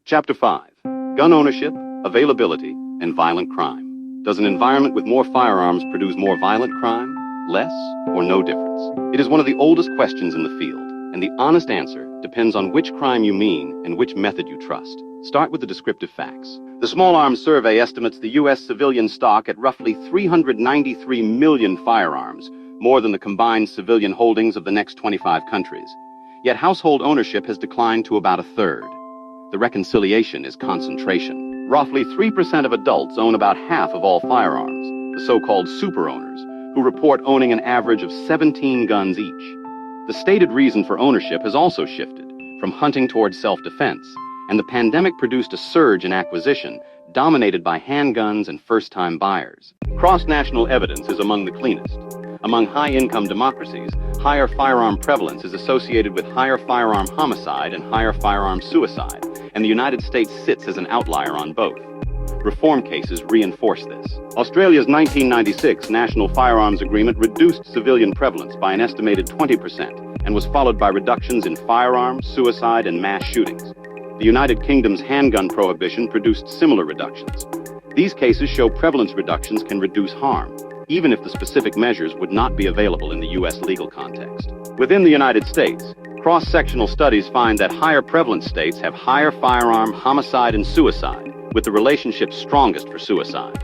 Chapter 5. Gun ownership, availability, and violent crime. Does an environment with more firearms produce more violent crime, less, or no difference? It is one of the oldest questions in the field, and the honest answer depends on which crime you mean and which method you trust. Start with the descriptive facts. The Small Arms Survey estimates the U.S. civilian stock at roughly 393 million firearms, more than the combined civilian holdings of the next 25 countries. Yet household ownership has declined to about a third. The reconciliation is concentration. Roughly 3% of adults own about half of all firearms, the so-called super owners, who report owning an average of 17 guns each. The stated reason for ownership has also shifted, from hunting towards self-defense, and the pandemic produced a surge in acquisition, dominated by handguns and first-time buyers. Cross-national evidence is among the cleanest. Among high-income democracies, higher firearm prevalence is associated with higher firearm homicide and higher firearm suicide, and the United States sits as an outlier on both. Reform cases reinforce this. Australia's 1996 National Firearms Agreement reduced civilian prevalence by an estimated 20% and was followed by reductions in firearms, suicide, and mass shootings. The United Kingdom's handgun prohibition produced similar reductions. These cases show prevalence reductions can reduce harm, even if the specific measures would not be available in the U.S. legal context. Within the United States, cross-sectional studies find that higher prevalence states have higher firearm homicide and suicide, with the relationship strongest for suicide.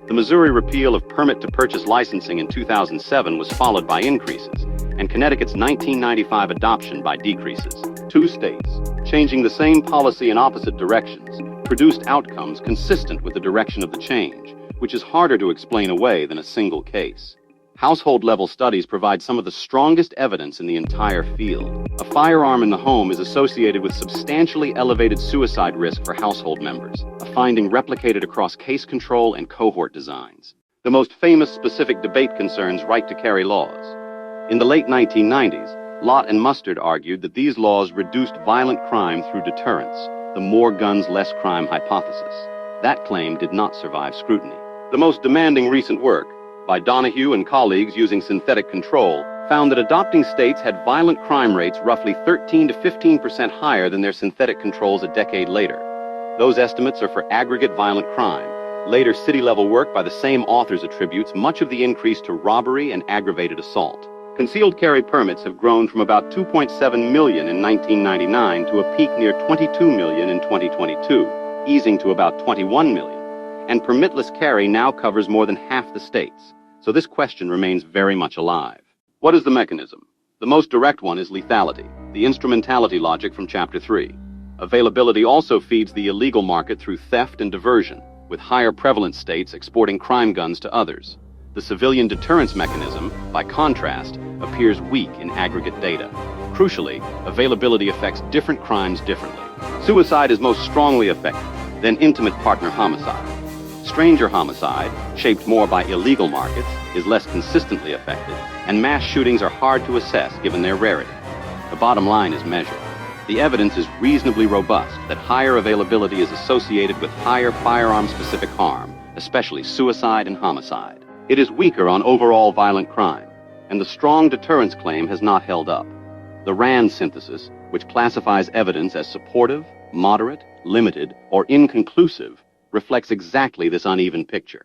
The Missouri repeal of permit-to-purchase licensing in 2007 was followed by increases, and Connecticut's 1995 adoption by decreases. Two states, changing the same policy in opposite directions, produced outcomes consistent with the direction of the change, which is harder to explain away than a single case. Household-level studies provide some of the strongest evidence in the entire field. A firearm in the home is associated with substantially elevated suicide risk for household members, a finding replicated across case control and cohort designs. The most famous specific debate concerns right-to-carry laws. In the late 1990s, Lott and Mustard argued that these laws reduced violent crime through deterrence, the more guns, less crime hypothesis. That claim did not survive scrutiny. The most demanding recent work, by Donahue and colleagues using synthetic control, found that adopting states had violent crime rates roughly 13 to 15% higher than their synthetic controls a decade later. Those estimates are for aggregate violent crime. Later city-level work by the same authors attributes much of the increase to robbery and aggravated assault. Concealed carry permits have grown from about 2.7 million in 1999 to a peak near 22 million in 2022, easing to about 21 million. And permitless carry now covers more than half the states. So this question remains very much alive. What is the mechanism? The most direct one is lethality, the instrumentality logic from Chapter 3. Availability also feeds the illegal market through theft and diversion, with higher prevalence states exporting crime guns to others. The civilian deterrence mechanism, by contrast, appears weak in aggregate data. Crucially, availability affects different crimes differently. Suicide is most strongly affected, then intimate partner homicide. Stranger homicide, shaped more by illegal markets, is less consistently affected, and mass shootings are hard to assess given their rarity. The bottom line is measured. The evidence is reasonably robust that higher availability is associated with higher firearm-specific harm, especially suicide and homicide. It is weaker on overall violent crime, and the strong deterrence claim has not held up. The RAND synthesis, which classifies evidence as supportive, moderate, limited, or inconclusive, reflects exactly this uneven picture.